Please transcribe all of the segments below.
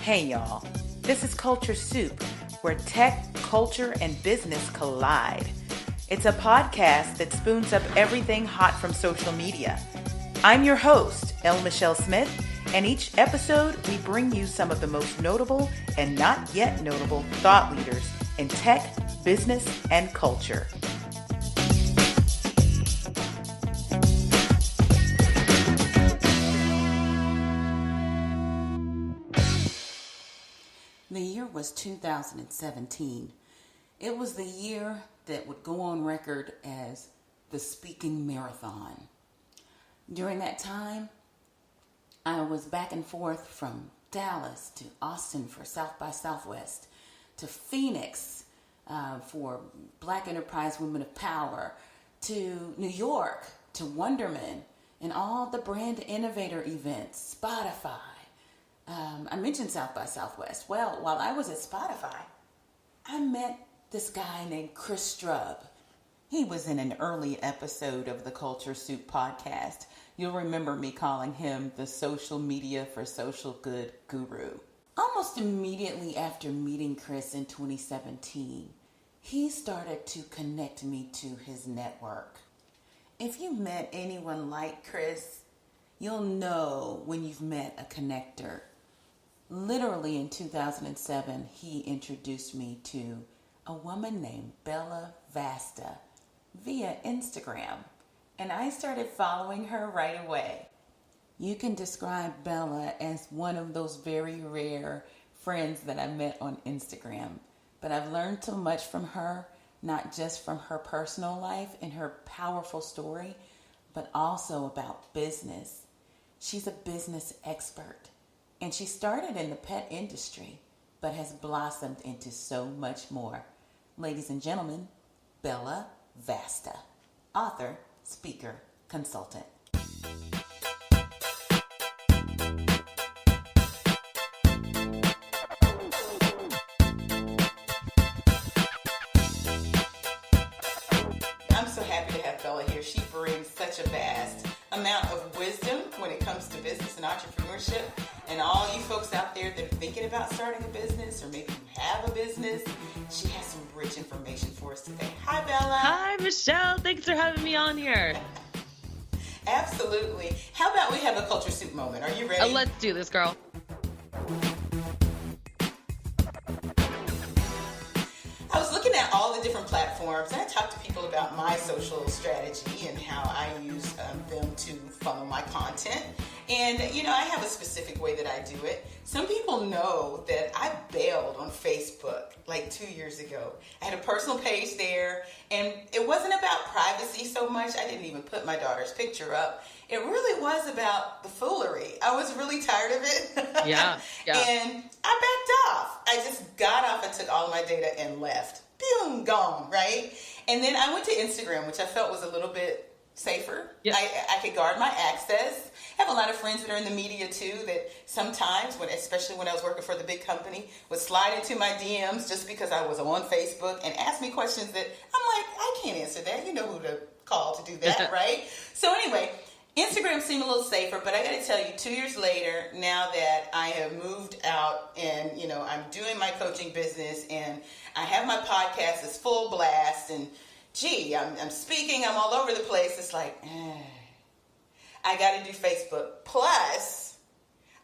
Hey y'all, this is Culture Soup, where tech, culture, and business collide. It's a podcast that spoons up everything hot from social media. I'm your host, L. Michelle Smith, and each episode we bring you some of the most notable and not yet notable thought leaders in tech, business, and culture. The year was 2017. It was the year that would go on record as the speaking marathon. During that time, I was back and forth from Dallas to Austin for South by Southwest, to Phoenix for Black Enterprise Women of Power, to New York, to Wonderman, and all the brand innovator events, Spotify. I mentioned South by Southwest. Well, while I was at Spotify, I met this guy named Chris Strub. He was in an early episode of the Culture Soup podcast. You'll remember me calling him the social media for social good guru. Almost immediately after meeting Chris in 2017, he started to connect me to his network. If you met anyone like Chris, you'll know when you've met a connector. Literally in 2007, he introduced me to a woman named Vasta via Instagram, and I started following her right away. You can describe Bella as one of those very rare friends that I met on Instagram, but I've learned so much from her, not just from her personal life and her powerful story, but also about business. She's a business expert. And she started in the pet industry, but has blossomed into so much more. Ladies and gentlemen, Bella Vasta, author, speaker, consultant. I'm so happy to have Bella here. She brings such a vast amount of wisdom when it comes to business and entrepreneurship. And all you folks out there that are thinking about starting a business, or maybe you have a business, she has some rich information for us today. Hi, Bella. Hi, Michelle. Thanks for having me on here. Absolutely. How about we have a Culture Soup moment? Are you ready? Let's do this, girl. I was looking at all the different platforms, and I talked to people about my social strategy and how I use them to funnel my content. And, I have a specific way that I do it. Some people know that I bailed on Facebook like 2 years ago. I had a personal page there, and it wasn't about privacy so much. I didn't even put my daughter's picture up. It really was about the foolery. I was really tired of it. Yeah. And I backed off. I just got off and took all of my data and left. Boom, gone, right? And then I went to Instagram, which I felt was a little bit safer. Yep. I could guard my access. I have a lot of friends that are in the media too that sometimes, especially when I was working for the big company, would slide into my DMs just because I was on Facebook and ask me questions that I'm like, I can't answer that. You know who to call to do that, right? So anyway, Instagram seemed a little safer, but I got to tell you, 2 years later, now that I have moved out and, I'm doing my coaching business and I have my podcast as full blast and I'm speaking, I'm all over the place. It's like, I got to do Facebook. Plus,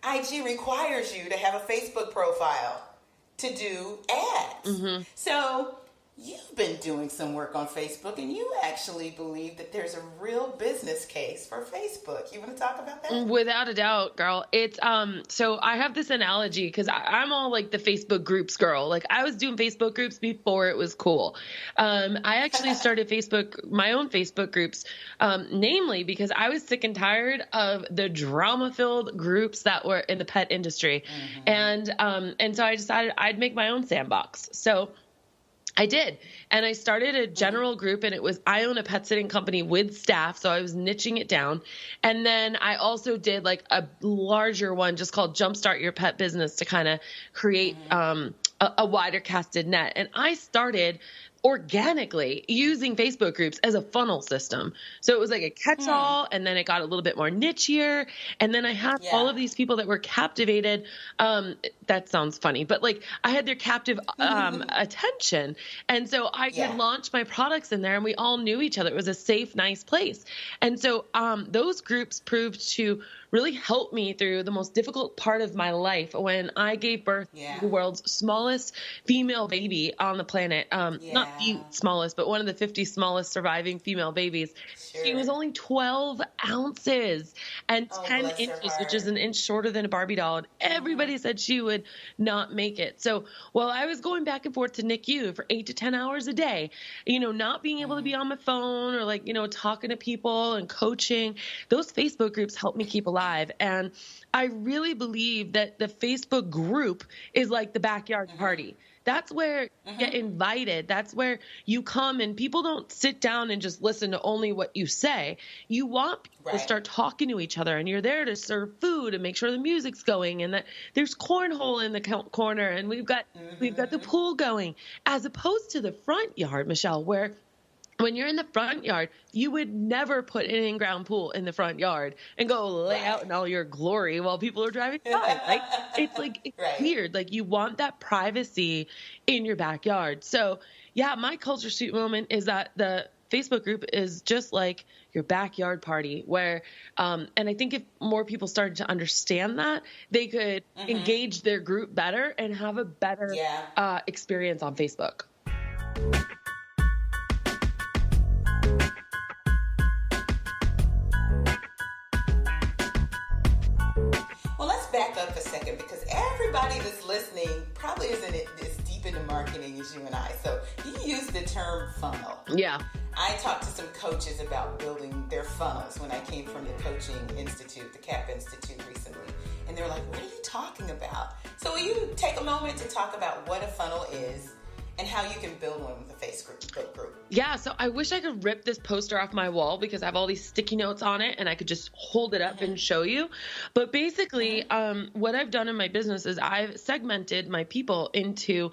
IG requires you to have a Facebook profile to do ads. Mm-hmm. So you've been doing some work on Facebook, and you actually believe that there's a real business case for Facebook. You want to talk about that? Without a doubt, girl. It's so I have this analogy because I'm all like the Facebook groups girl. Like I was doing Facebook groups before it was cool. I actually started my own Facebook groups, namely because I was sick and tired of the drama-filled groups that were in the pet industry, mm-hmm. and so I decided I'd make my own sandbox. So I did. And I started a general group, and it was, I own a pet sitting company with staff. So I was niching it down. And then I also did like a larger one just called Jumpstart Your Pet Business to kind of create a wider casted net. And I started organically using Facebook groups as a funnel system. So it was like a catch-all, and then it got a little bit more nichier. And then I had all Yeah. of these people that were captivated. That sounds funny, but like I had their captive attention. And so I could Yeah. launch my products in there, and we all knew each other. It was a safe, nice place. And so those groups proved to really help me through the most difficult part of my life when I gave birth Yeah. to the world's smallest female baby on the planet. Not the Yeah. smallest, but one of the 50 smallest surviving female babies. She was Sure. only 12 ounces and Oh, 10 bless her inches, which heart. is an inch shorter than a Barbie doll. And everybody said she would not make it. So while I was going back and forth to NICU for 8 to 10 hours a day, not being able to be on my phone or like, talking to people and coaching, those Facebook groups helped me keep alive. And I really believe that the Facebook group is like the backyard party. That's where you get invited. That's where you come, and people don't sit down and just listen to only what you say. You want people to start talking to each other, and you're there to serve food and make sure the music's going, and that there's cornhole in the corner, and we've got the pool going, as opposed to the front yard, Michelle, where when you're in the front yard, you would never put an in-ground pool in the front yard and go lay out in all your glory while people are driving by. Like it's weird. Like you want that privacy in your backyard. So yeah, my culture shoot moment is that the Facebook group is just like your backyard party where, and I think if more people started to understand that, they could engage their group better and have a better experience on Facebook. Back up a second, because everybody that's listening probably isn't as deep into marketing as you and I. So you use the term funnel. Yeah. I talked to some coaches about building their funnels when I came from the coaching institute, the CAP Institute recently. And they're like, what are you talking about? So will you take a moment to talk about what a funnel is and how you can build one with a Facebook group? Yeah, so I wish I could rip this poster off my wall because I have all these sticky notes on it and I could just hold it up and show you. But basically, what I've done in my business is I've segmented my people into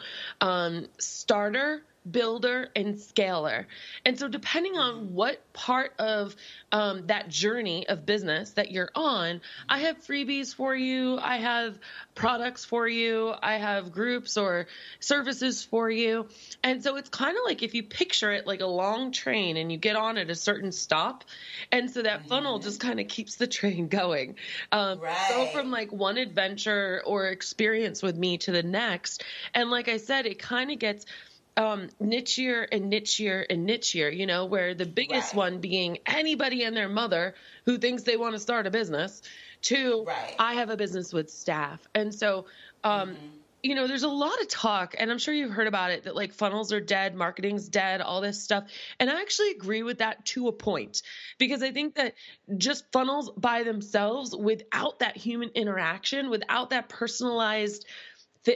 starter, builder, and scaler. And so depending on what part of that journey of business that you're on, I have freebies for you. I have products for you. I have groups or services for you. And so it's kind of like if you picture it like a long train and you get on at a certain stop. And so that funnel just kind of keeps the train going. Go from like one adventure or experience with me to the next. And like I said, it kind of gets nichier and nichier and nichier, where the biggest one being anybody and their mother who thinks they want to start a business to I have a business with staff. And so, there's a lot of talk, and I'm sure you've heard about it, that like funnels are dead, marketing's dead, all this stuff. And I actually agree with that to a point, because I think that just funnels by themselves without that human interaction, without that personalized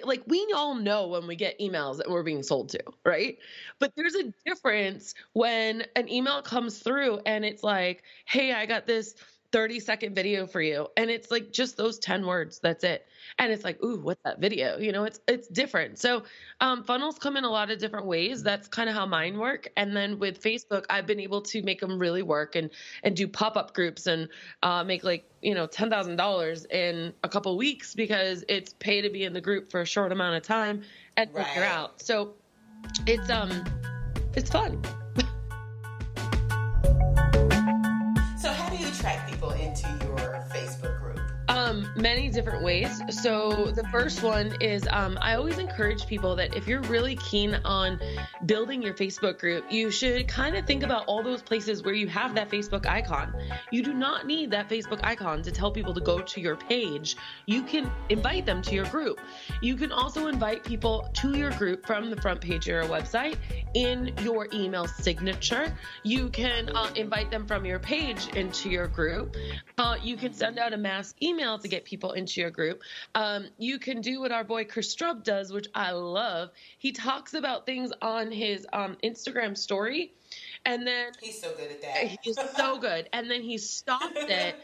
like we all know when we get emails that we're being sold to, right? But there's a difference when an email comes through and it's like, hey, I got this 30-second video for you. And it's like just those 10 words. That's it. And it's like, ooh, what's that video? It's different. So funnels come in a lot of different ways. That's kind of how mine work. And then with Facebook, I've been able to make them really work and do pop-up groups and make like, $10,000 in a couple weeks, because it's pay to be in the group for a short amount of time and you're out. So it's fun. So how do you attract people into your Facebook group? Many different ways. So the first one is I always encourage people that if you're really keen on building your Facebook group, you should kind of think about all those places where you have that Facebook icon. You do not need that Facebook icon to tell people to go to your page. You can invite them to your group. You can also invite people to your group from the front page of your website in your email signature. You can invite them from your page into your group. You can send out a mass email to get people into your group. You can do what our boy Chris Strub does, which I love. He talks about things on his Instagram story, and then he's so good at that. He's so good. And then he stops it,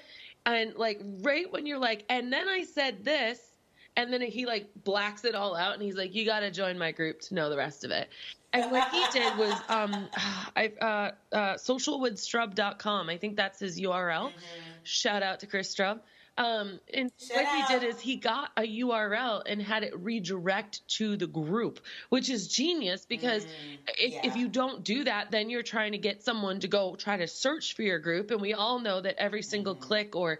and like right when you're like, and then I said this, And then he like blacks it all out and he's like, you got to join my group to know the rest of it. And what he did was, socialwithstrub.com. I think that's his URL. Shout out to Chris Strub. And Shout what he out. did is he got a URL and had it redirect to the group, which is genius because if you don't do that, then you're trying to get someone to go try to search for your group. And we all know that every single click or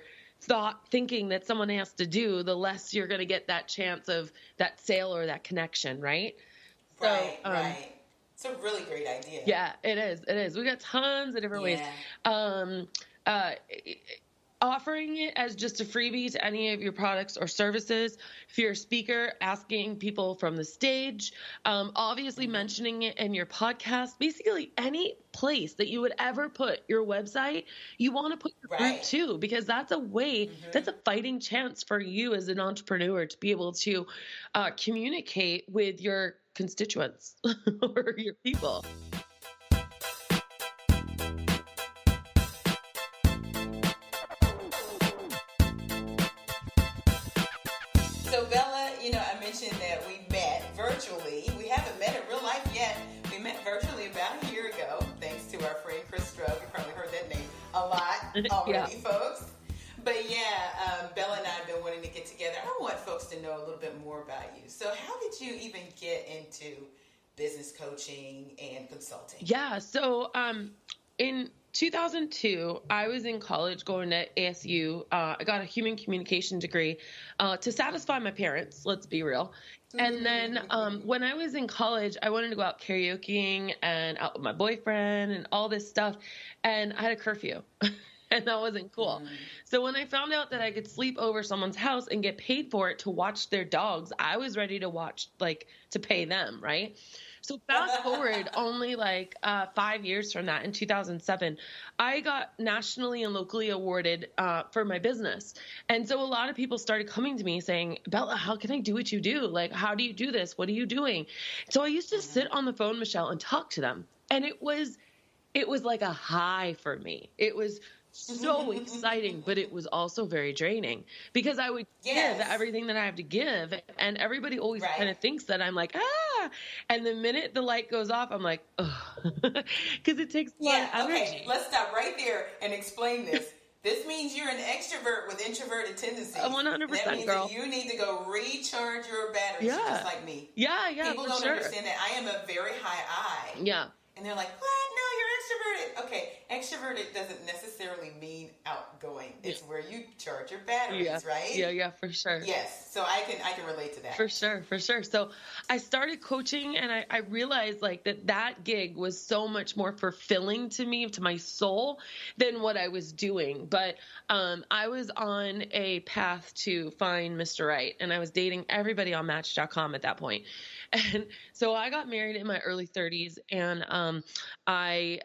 thinking that someone has to do, the less you're going to get that chance of that sale or that connection, right? Right, right. It's a really great idea. Yeah, it is. It is. We got tons of different ways. Offering it as just a freebie to any of your products or services. If you're a speaker, asking people from the stage, obviously mentioning it in your podcast, basically any place that you would ever put your website, you want to put your group too, because that's a way, that's a fighting chance for you as an entrepreneur to be able to communicate with your constituents or your people. So Bella, I mentioned that we met virtually. We haven't met in real life yet. We met virtually about a year ago, thanks to our friend Chris Strub. You probably heard that name a lot already, folks. But Bella and I have been wanting to get together. I want folks to know a little bit more about you. So how did you even get into business coaching and consulting? Yeah, so in 2002, I was in college going to ASU. I got a human communication degree to satisfy my parents, let's be real. And then when I was in college, I wanted to go out karaokeing and out with my boyfriend and all this stuff. And I had a curfew. And that wasn't cool. So when I found out that I could sleep over someone's house and get paid for it to watch their dogs, I was ready to to pay them, right? So fast forward only 5 years from that, in 2007, I got nationally and locally awarded for my business. And so a lot of people started coming to me saying, Bella, how can I do what you do? Like, how do you do this? What are you doing? So I used to sit on the phone, Michelle, and talk to them. And it was like a high for me. It was so exciting, but it was also very draining because I would give everything that I have to give. And everybody always kind of thinks that I'm like, and the minute the light goes off, I'm like, because it takes a lot of energy. Okay, let's stop right there and explain this. This means you're an extrovert with introverted tendencies. 100%, that means girl. That you need to go recharge your batteries just like me. Yeah, People don't understand that I am a very high I. Yeah. And they're like, what? No, you're extroverted. Okay, extroverted doesn't necessarily mean outgoing. It's where you charge your batteries, right? Yeah, for sure. Yes, so I can relate to that. For sure. So I started coaching and I realized that gig was so much more fulfilling to me, to my soul, than what I was doing. But I was on a path to find Mr. Right, and I was dating everybody on Match.com at that point. And so I got married in my early 30s, and I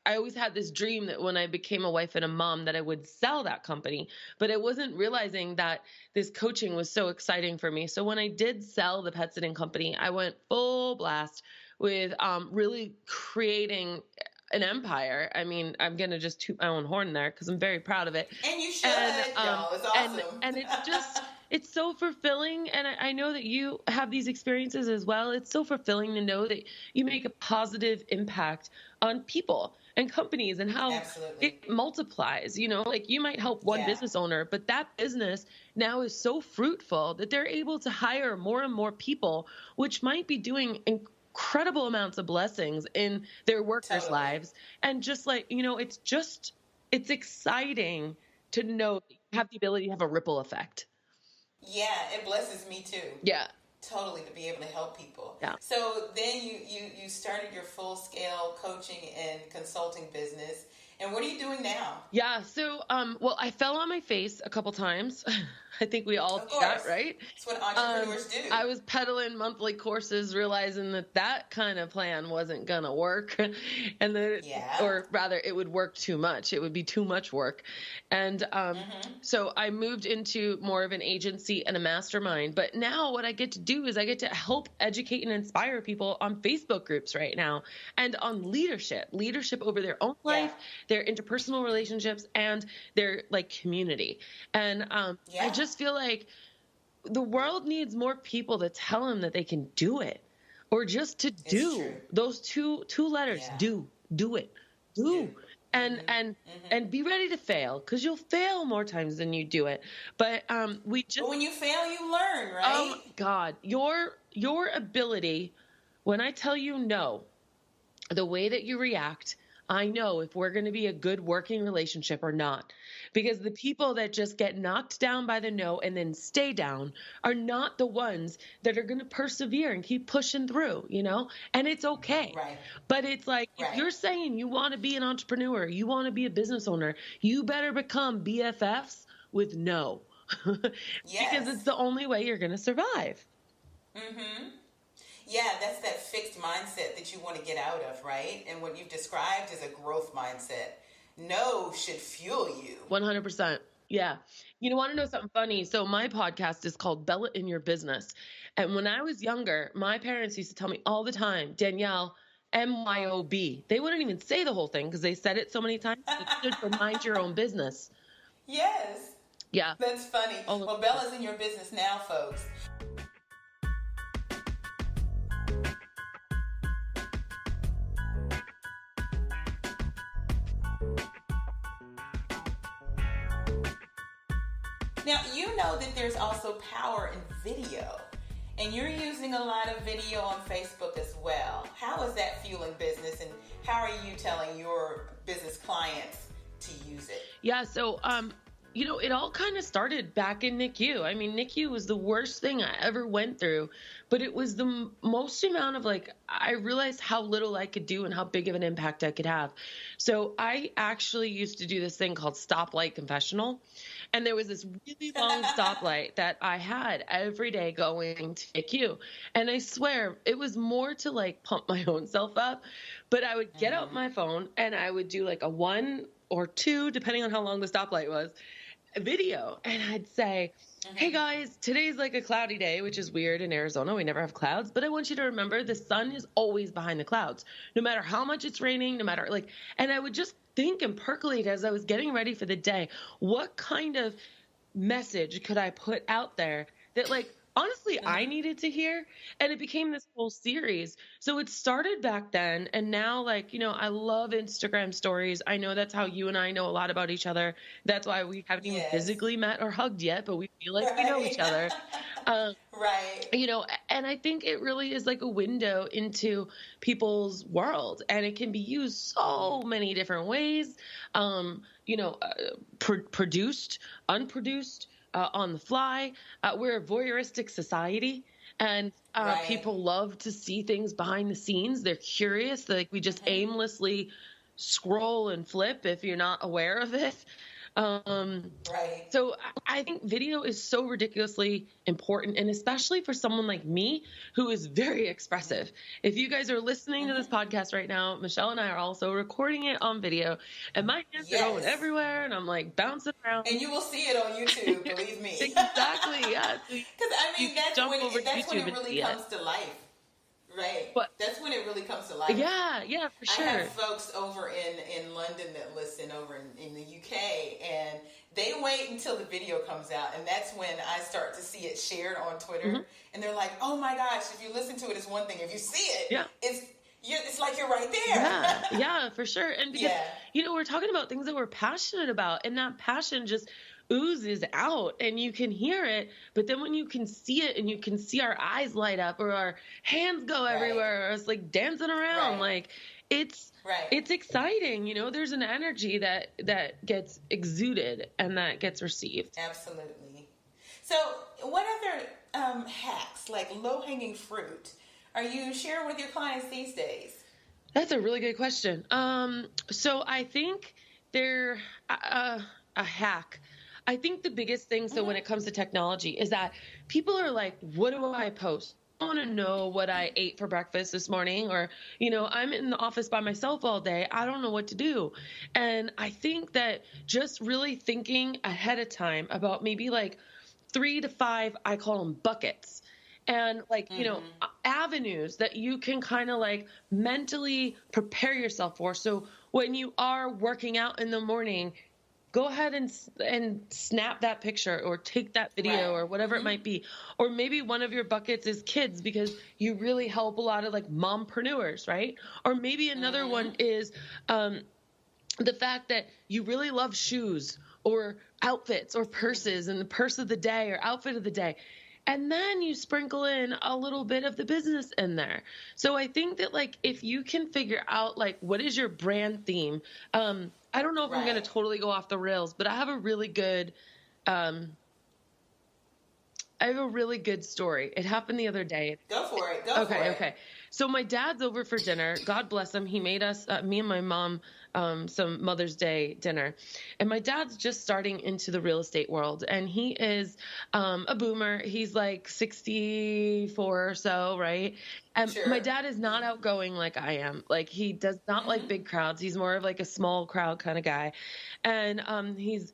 always had this dream that when I became a wife and a mom that I would sell that company, but I wasn't realizing that this coaching was so exciting for me. So when I did sell the pet sitting company, I went full blast with really creating an empire. I mean, I'm going to just toot my own horn there because I'm very proud of it. And you should, y'all. It's awesome. And it's just... It's so fulfilling, and I know that you have these experiences as well. It's so fulfilling to know that you make a positive impact on people and companies and how it multiplies. You might help one business owner, but that business now is so fruitful that they're able to hire more and more people, which might be doing incredible amounts of blessings in their workers' lives. And just it's exciting to know that you have the ability to have a ripple effect. Yeah, it blesses me too. Yeah. Totally, to be able to help people. Yeah. So then you started your full-scale coaching and consulting business. And what are you doing now? Yeah, so I fell on my face a couple times. I think we all do that, right? That's what entrepreneurs do. I was peddling monthly courses, realizing that kind of plan wasn't gonna work, and or rather, it would work too much. It would be too much work, and so I moved into more of an agency and a mastermind. But now, what I get to do is I get to help educate and inspire people on Facebook groups right now, and on leadership over their own life, their interpersonal relationships, and their community. And I just feel like the world needs more people to tell them that they can do it, or just to It's true. do those two letters. Yeah. Do it, Do. do, and be ready to fail, because you'll fail more times than you do it. But we just, But when you fail, you learn, oh right? my God, your ability, when I tell you no, the way that you react, I know if we're going to be a good working relationship or not. Because the people that just get knocked down by the no and then stay down are not the ones that are going to persevere and keep pushing through, and it's okay. Right. But it's like, if Right. you're saying you want to be an entrepreneur, you want to be a business owner, you better become BFFs with no. Because Yes. it's the only way you're going to survive. Mm-hmm. Yeah, that's that fixed mindset that you want to get out of, right? And what you've described is a growth mindset. No should fuel you. 100%. Yeah. You want to know something funny? So my podcast is called Bella in Your Business. And when I was younger, my parents used to tell me all the time, Danielle, MYOB. They wouldn't even say the whole thing because they said it so many times. It stood for mind your own business. Yes. Yeah. That's funny. Well, Bella's in your business now, folks. Now, you know that there's also power in video, and you're using a lot of video on Facebook as well. How is that fueling business, and how are you telling your business clients to use it? Yeah, so it all kind of started back in NICU. I mean, NICU was the worst thing I ever went through, but it was the most amount of I realized how little I could do and how big of an impact I could have. So I actually used to do this thing called stoplight confessional. And there was this really long stoplight that I had every day going to NICU. And I swear it was more to pump my own self up, but I would get out my phone and I would do a 1 or 2, depending on how long the stoplight was, video. And I'd say, hey guys, today's a cloudy day, which is weird in Arizona. We never have clouds, but I want you to remember the sun is always behind the clouds, no matter how much it's raining, no matter and I would just think and percolate as I was getting ready for the day. What kind of message could I put out there that honestly, I needed to hear? And it became this whole series. So it started back then. And now, I love Instagram stories. I know that's how you and I know a lot about each other. That's why we haven't even physically met or hugged yet, but we feel like we know each other. Right. And I think it really is a window into people's world, and it can be used so many different ways. Produced, unproduced, on the fly. We're a voyeuristic society, and people love to see things behind the scenes. They're curious. We just aimlessly scroll and flip if you're not aware of it. So I think video is so ridiculously important, and especially for someone like me who is very expressive. If you guys are listening to this podcast right now, Michelle and I are also recording it on video, and my hands are going everywhere, and I'm bouncing around. And you will see it on YouTube, believe me. Exactly, yeah. Because that's when it really comes to life. Right. But that's when it really comes to life. Yeah, for sure. I have folks over in London that listen over in the UK, and they wait until the video comes out, and that's when I start to see it shared on Twitter, and they're like, oh my gosh, if you listen to it, it's one thing. If you see it, it's like you're right there. Yeah, for sure. And because, we're talking about things that we're passionate about, and that passion just oozes out, and you can hear it. But then when you can see it, and you can see our eyes light up, or our hands go everywhere, or it's dancing around, it's exciting. There's an energy that gets exuded and that gets received. Absolutely. So what other hacks, low-hanging fruit, are you sharing with your clients these days? That's a really good question. So I think they're a hack. I think the biggest thing, so when it comes to technology, is that people are like, what do I post? I want to know what I ate for breakfast this morning, or, I'm in the office by myself all day. I don't know what to do. And I think that just really thinking ahead of time about maybe 3 to 5, I call them buckets, and avenues that you can kind of mentally prepare yourself for. So when you are working out in the morning, go ahead and snap that picture or take that Right. video or whatever it might be. Or maybe one of your buckets is kids because you really help a lot of like mompreneurs, right? Or maybe another one is the fact that you really love shoes or outfits or purses and the purse of the day or outfit of the day. And then you sprinkle in a little bit of the business in there. So I think that like if you can figure out like what is your brand theme, I don't know if I'm going to Right. totally go off the rails, but I have a really good story. It happened the other day. Go for it. Go for it. Okay. So my dad's over for dinner. God bless him. He made us, me and my mom, some Mother's Day dinner. And my dad's just starting into the real estate world. And he is a boomer. He's like 64 or so, right? And Sure. my dad is not outgoing like I am. Like he does not like big crowds. He's more of like a small crowd kind of guy. And he's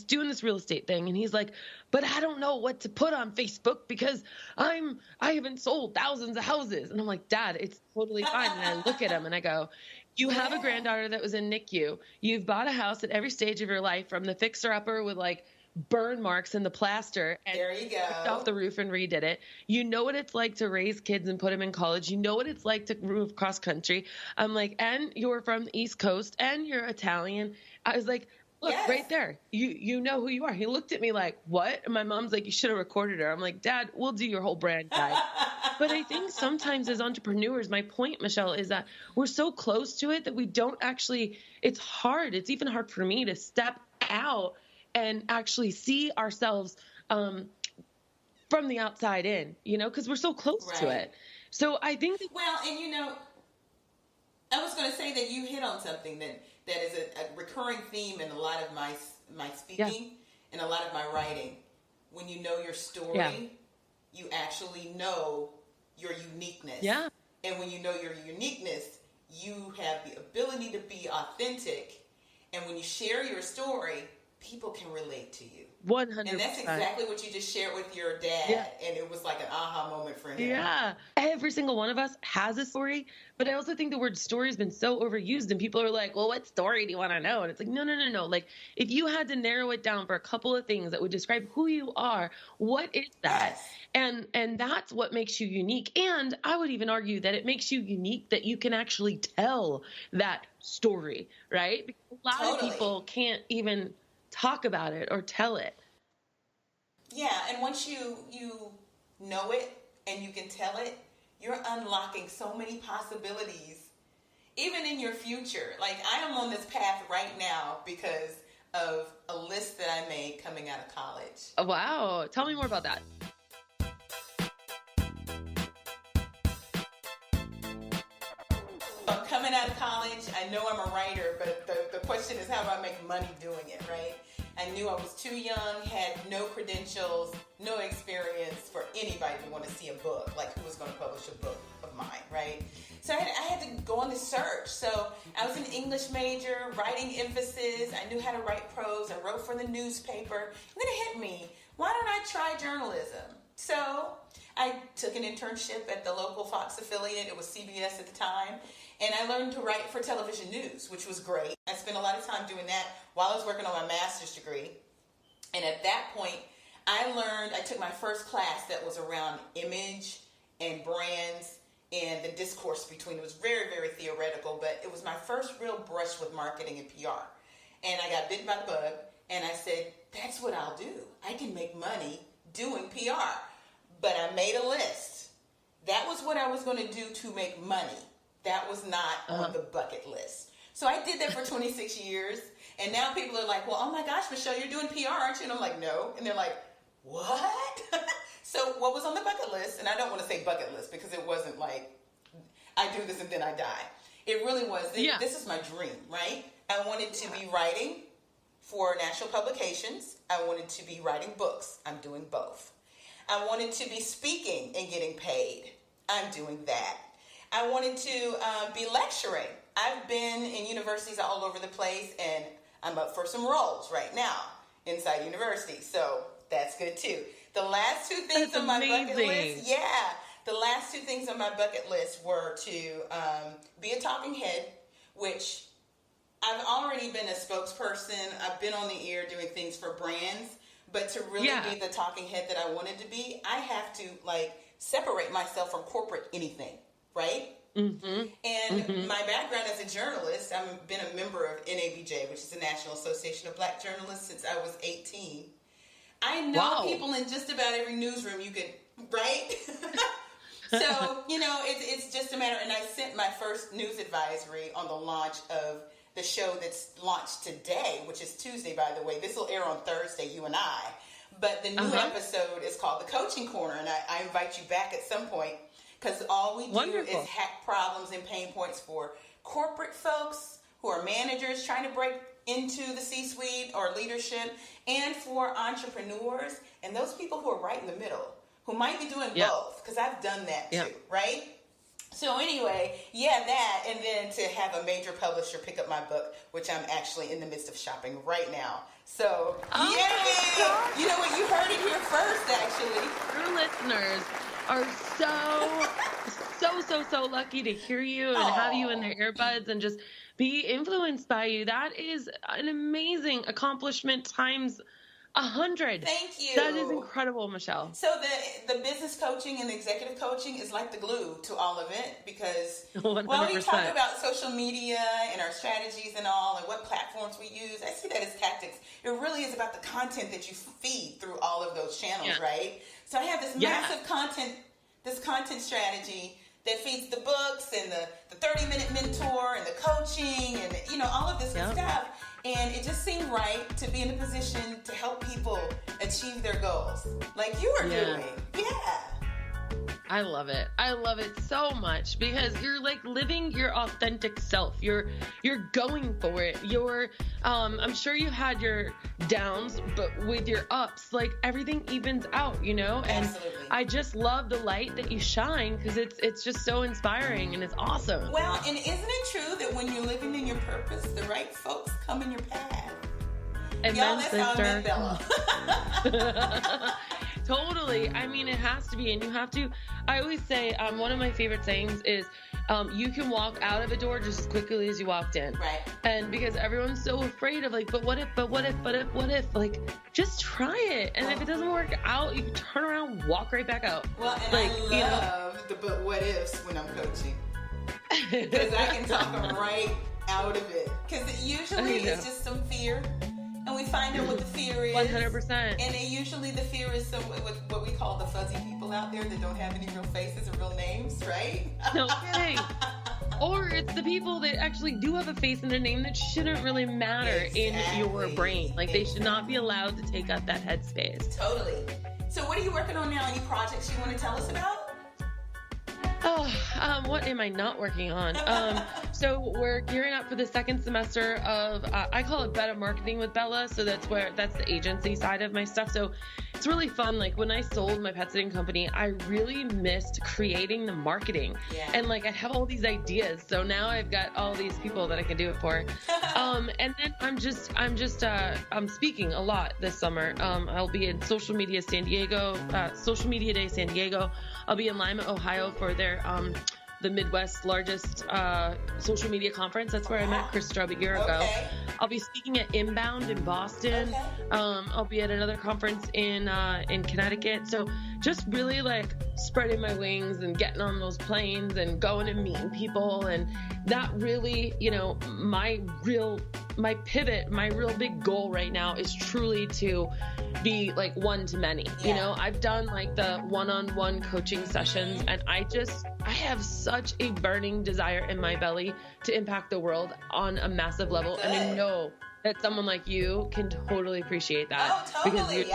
doing this real estate thing and he's like, but I don't know what to put on Facebook because I haven't sold thousands of houses. And I'm like, Dad, it's totally fine. And I look at him and I go, you have a granddaughter that was in NICU. You've bought a house at every stage of your life, from the fixer upper with like burn marks in the plaster and there you go, ripped off the roof and redid it. You know what it's like to raise kids and put them in college. You know what it's like to move cross country. I'm like, and you're from the East Coast and you're Italian. I was like, look, yes, right there. You know who you are. He looked at me like, what? And my mom's like, you should have recorded her. I'm like, Dad, we'll do your whole brand guide. But I think sometimes as entrepreneurs, my point, Michelle, is that we're so close to it that we don't actually, it's hard. It's even hard for me to step out and actually see ourselves from the outside in, you know, because we're so close to it. So I think that, well, and you know, I was going to say that you hit on something that is a recurring theme in a lot of my speaking and a lot of my writing. When you know your story, you actually know your uniqueness. Yeah. And when you know your uniqueness, you have the ability to be authentic. And when you share your story, people can relate to you. 100%. And that's exactly what you just shared with your dad. And it was like an aha moment for him. Yeah. Every single one of us has a story. But I also think the word story has been so overused and people are like, well, what story do you want to know? And it's like, no. Like if you had to narrow it down for a couple of things that would describe who you are, what is that? Yes. And that's what makes you unique. And I would even argue that it makes you unique that you can actually tell that story, right? Because a lot of people can't even talk about it or tell it. Yeah, and once you know it and you can tell it, you're unlocking so many possibilities, even in your future. Like I am on this path right now because of a list that I made coming out of college. Oh, wow. Tell me more about that. So coming out of college, I know I'm a writer, but the question is how do I make money doing it, right? I knew I was too young, had no credentials, no experience for anybody to want to see a book, like who was going to publish a book of mine, right? So I had to go on this search. So I was an English major, writing emphasis. I knew how to write prose. I wrote for the newspaper. And then it hit me, why don't I try journalism? So I took an internship at the local Fox affiliate. It was CBS at the time. And I learned to write for television news, which was great. I spent a lot of time doing that while I was working on my master's degree. And at that point, I took my first class that was around image and brands and the discourse between. It was very, very theoretical, but it was my first real brush with marketing and PR. And I got bitten by the bug, and I said, that's what I'll do. I can make money doing PR. But I made a list. That was what I was going to do to make money. That was not on the bucket list. So I did that for 26 years. And now people are like, well, oh my gosh, Michelle, you're doing PR, aren't you? And I'm like, no. And they're like, what? So what was on the bucket list? And I don't want to say bucket list because it wasn't like I do this and then I die. It really was. This is my dream, right? I wanted to be writing for national publications. I wanted to be writing books. I'm doing both. I wanted to be speaking and getting paid. I'm doing that. I wanted to be lecturing. I've been in universities all over the place, and I'm up for some roles right now inside universities. So that's good too. The last two things on my bucket list, the last two things on my bucket list were to be a talking head, which I've already been a spokesperson. I've been on the air doing things for brands, but to really be the talking head that I wanted to be, I have to like separate myself from corporate anything, right? Mm-hmm. And my background as a journalist, I've been a member of NABJ, which is the National Association of Black Journalists, since I was 18. I know people in just about every newsroom you could, right? So, you know, it's just a matter, and I sent my first news advisory on the launch of the show that's launched today, which is Tuesday, by the way. This will air on Thursday, you and I. But the new episode is called The Coaching Corner, and I invite you back at some point, because all we do is hack problems and pain points for corporate folks who are managers trying to break into the C-suite or leadership, and for entrepreneurs and those people who are right in the middle, who might be doing both, because I've done that too, right? So anyway, that, and then to have a major publisher pick up my book, which I'm actually in the midst of shopping right now. So, yay! You know what? You heard it here first, actually. Your listeners are so lucky to hear you and have you in their earbuds and just be influenced by you. That is an amazing accomplishment times 100. Thank you. That is incredible, Michelle. So the business coaching and the executive coaching is like the glue to all of it, because 100%. while we talk about social media and our strategies and all and what platforms we use, I see that as tactics. It really is about the content that you feed through all of those channels, right? So I have this massive content strategy that feeds the books and the 30-minute mentor and the coaching and, you know, all of this good stuff. And it just seemed right to be in a position to help people achieve their goals, like you are doing. I love it. I love it so much, because you're like living your authentic self. You're going for it. I'm sure you had your downs, but with your ups, like everything evens out, you know? And Absolutely. I just love the light that you shine, because it's just so inspiring and it's awesome. Well, and isn't it true that when you're living in your purpose, the right folks come in your path? And y'all, that's how I met Bella. Totally. I mean, it has to be. And you have to, I always say, one of my favorite sayings is, you can walk out of a door just as quickly as you walked in. Right. And because everyone's so afraid of like, but what if, like, just try it. And if it doesn't work out, you can turn around, walk right back out. Well, and like, I love the but what ifs when I'm coaching. Because I can talk them right out of it. Because usually it's just some fear. And we find out what the fear is. 100%. And usually the fear is what we call the fuzzy people out there that don't have any real faces or real names, right? No kidding. Or it's the people that actually do have a face and a name that shouldn't really matter in your brain. Like they should not be allowed to take up that headspace. Totally. So what are you working on now? Any projects you want to tell us about? What am I not working on? So we're gearing up for the second semester of, I call it Beta Marketing with Bella. So that's the agency side of my stuff. So it's really fun. Like when I sold my pet sitting company, I really missed creating the marketing. And like I have all these ideas. So now I've got all these people that I can do it for. And then I'm speaking a lot this summer. I'll be in Social Media Day San Diego. I'll be in Lima, Ohio for their the Midwest's largest social media conference. That's where I met Chris Strubb a year ago. I'll be speaking at Inbound in Boston. I'll be at another conference in Connecticut. So just really like spreading my wings and getting on those planes and going and meeting people. And that really, you know, my real big goal right now is truly to be like one to many. You know, I've done like the one-on-one coaching sessions, and I have such a burning desire in my belly to impact the world on a massive level. Good. And I know that someone like you can totally appreciate that. Oh, totally. You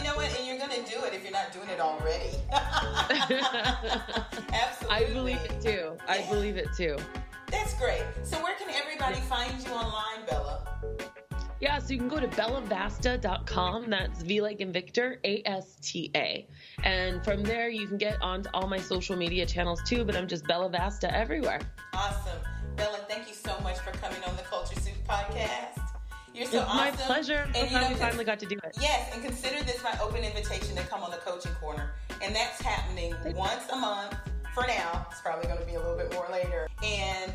know what? And you're going to do it if you're not doing it already. Absolutely. I believe it too. Yeah. I believe it too. That's great. So where can everybody find you online, Bella? Yeah, so you can go to bellavasta.com. That's V like in Victor, ASTA. And from there, you can get onto all my social media channels too, but I'm just Bella Vasta everywhere. Awesome. Bella, thank you so much for coming on the Culture Soup podcast. You're so awesome. My pleasure. I'm so glad we finally got to do it. Yes, and consider this my open invitation to come on the Coaching Corner. And that's happening once a month. For now, it's probably going to be a little bit more later. And,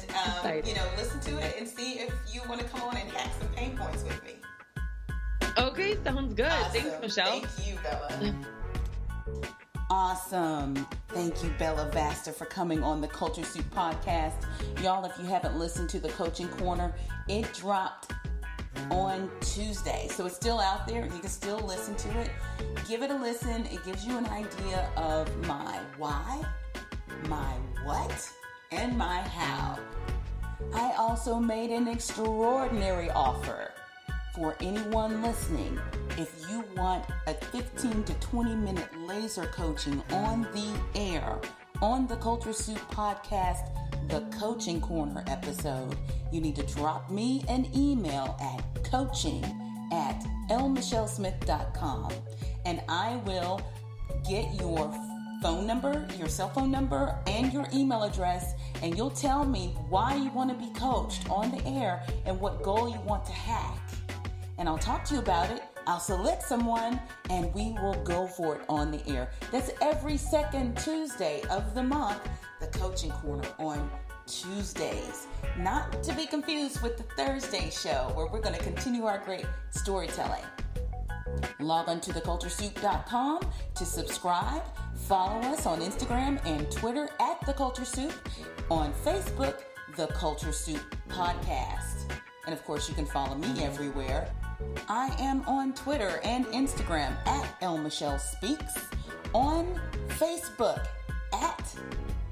listen to it and see if you want to come good. Awesome. Thanks, Michelle. Thank you, Bella. Awesome. Thank you, Bella Vasta, for coming on the Culture Soup podcast. Y'all, if you haven't listened to the Coaching Corner, it dropped on Tuesday. So it's still out there. You can still listen to it. Give it a listen. It gives you an idea of my why, my what, and my how. I also made an extraordinary offer for anyone listening. If you want a 15 to 20 minute laser coaching on the air, on the Culture Soup podcast, the Coaching Corner episode, you need to drop me an email at coaching@lmichellesmith.com, and I will get your phone number, your cell phone number, and your email address, and you'll tell me why you want to be coached on the air and what goal you want to hack. And I'll talk to you about it. I'll select someone, and we will go for it on the air. That's every second Tuesday of the month, the Coaching Corner on Tuesdays. Not to be confused with the Thursday show, where we're going to continue our great storytelling. Log on to theculturesoup.com to subscribe. Follow us on Instagram and Twitter at The Culture Soup. On Facebook, The Culture Soup Podcast. And of course, you can follow me everywhere. I am on Twitter and Instagram at LMichelleSpeaks. On Facebook at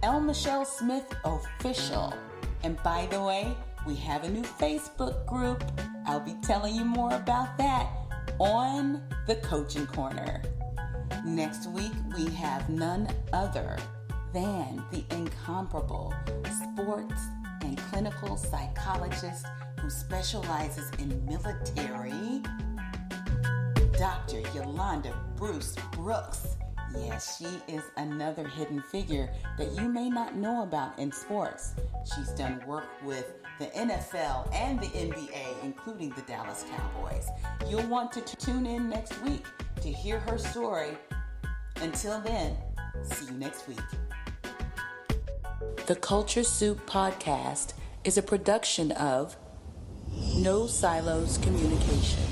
LMichelleSmithOfficial. And by the way, we have a new Facebook group. I'll be telling you more about that on the Coaching Corner. Next week, we have none other than the incomparable sports and clinical psychologist who specializes in military, Dr. Yolanda Bruce Brooks. Yes, she is another hidden figure that you may not know about in sports. She's done work with the NFL and the NBA, including the Dallas Cowboys. You'll want to tune in next week to hear her story. Until then, see you next week. The Culture Soup Podcast is a production of No Silos Communication.